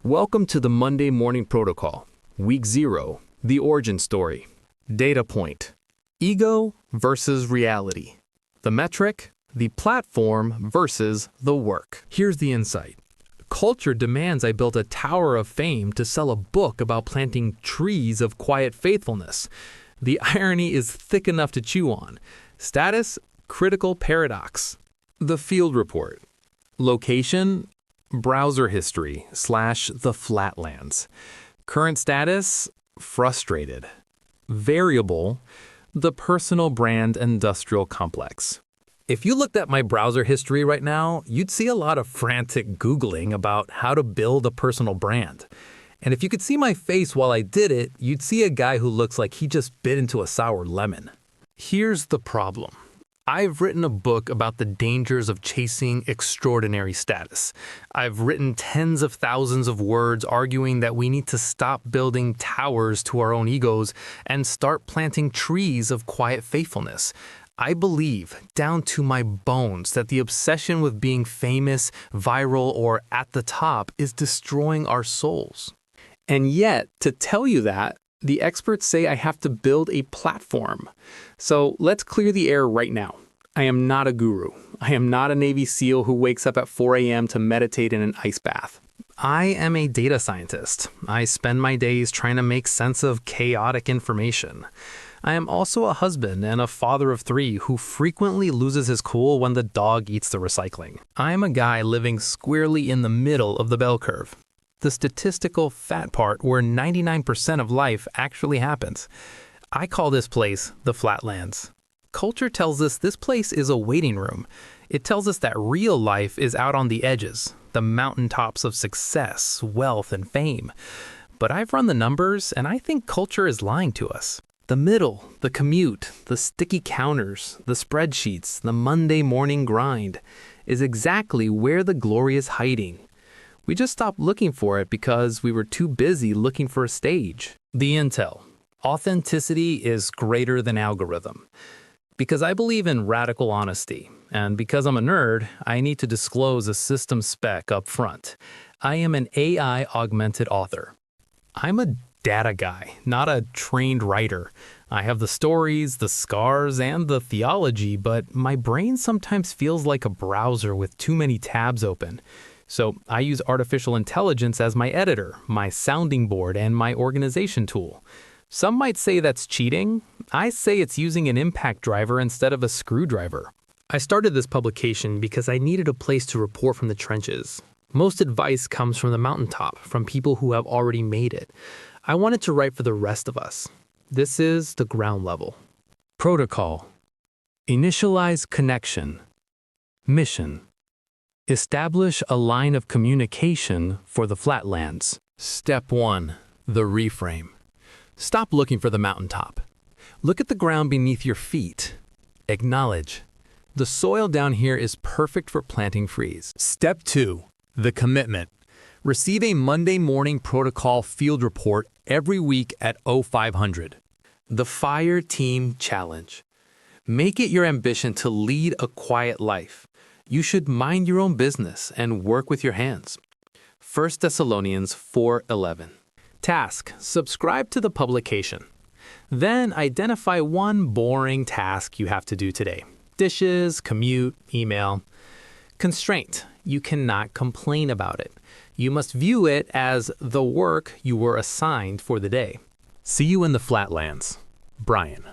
Welcome to the Monday Morning Protocol, Week 0, the origin story. Data point: ego versus reality. The metric: the platform versus the work. Here's the insight. Culture demands I build a tower of fame to sell a book about planting trees of quiet faithfulness. The irony is thick enough to chew on. Status: critical paradox. The field report. Location: browser history / the Flatlands. Current status: frustrated. Variable: the personal brand industrial complex. If you looked at my browser history right now, you'd see a lot of frantic Googling about how to build a personal brand. And if you could see my face while I did it, you'd see a guy who looks like he just bit into a sour lemon. Here's the problem. I've written a book about the dangers of chasing extraordinary status. I've written tens of thousands of words arguing that we need to stop building towers to our own egos and start planting trees of quiet faithfulness. I believe, down to my bones, that the obsession with being famous, viral, or at the top is destroying our souls. And yet, to tell you that, the experts say I have to build a platform. So let's clear the air right now. I am not a guru. I am not a Navy SEAL who wakes up at 4 a.m. to meditate in an ice bath. I am a data scientist. I spend my days trying to make sense of chaotic information. I am also a husband and a father of 3 who frequently loses his cool when the dog eats the recycling. I am a guy living squarely in the middle of the bell curve. The statistical fat part where 99% of life actually happens. I call this place the Flatlands. Culture tells us this place is a waiting room. It tells us that real life is out on the edges, the mountaintops of success, wealth, and fame. But I've run the numbers, and I think culture is lying to us. The middle, the commute, the sticky counters, the spreadsheets, the Monday morning grind is exactly where the glory is hiding. We just stopped looking for it because we were too busy looking for a stage. The intel. Authenticity is greater than algorithm. Because I believe in radical honesty, and because I'm a nerd, I need to disclose a system spec up front. I am an AI augmented author. I'm a data guy, not a trained writer. I have the stories, the scars, and the theology, but my brain sometimes feels like a browser with too many tabs open. So I use artificial intelligence as my editor, my sounding board, and my organization tool. Some might say that's cheating. I say it's using an impact driver instead of a screwdriver. I started this publication because I needed a place to report from the trenches. Most advice comes from the mountaintop, from people who have already made it. I wanted to write for the rest of us. This is the ground level. Protocol. Initialize connection. Mission. Establish a line of communication for the Flatlands. Step 1. The reframe. Stop looking for the mountaintop. Look at the ground beneath your feet. Acknowledge. The soil down here is perfect for planting trees. Step 2. The commitment. Receive a Monday Morning Protocol field report every week at 0500. The Fire Team Challenge. Make it your ambition to lead a quiet life. You should mind your own business and work with your hands. 1 Thessalonians 4:11. Task: subscribe to the publication. Then identify one boring task you have to do today. Dishes, commute, email. Constraint: you cannot complain about it. You must view it as the work you were assigned for the day. See you in the Flatlands. Brian.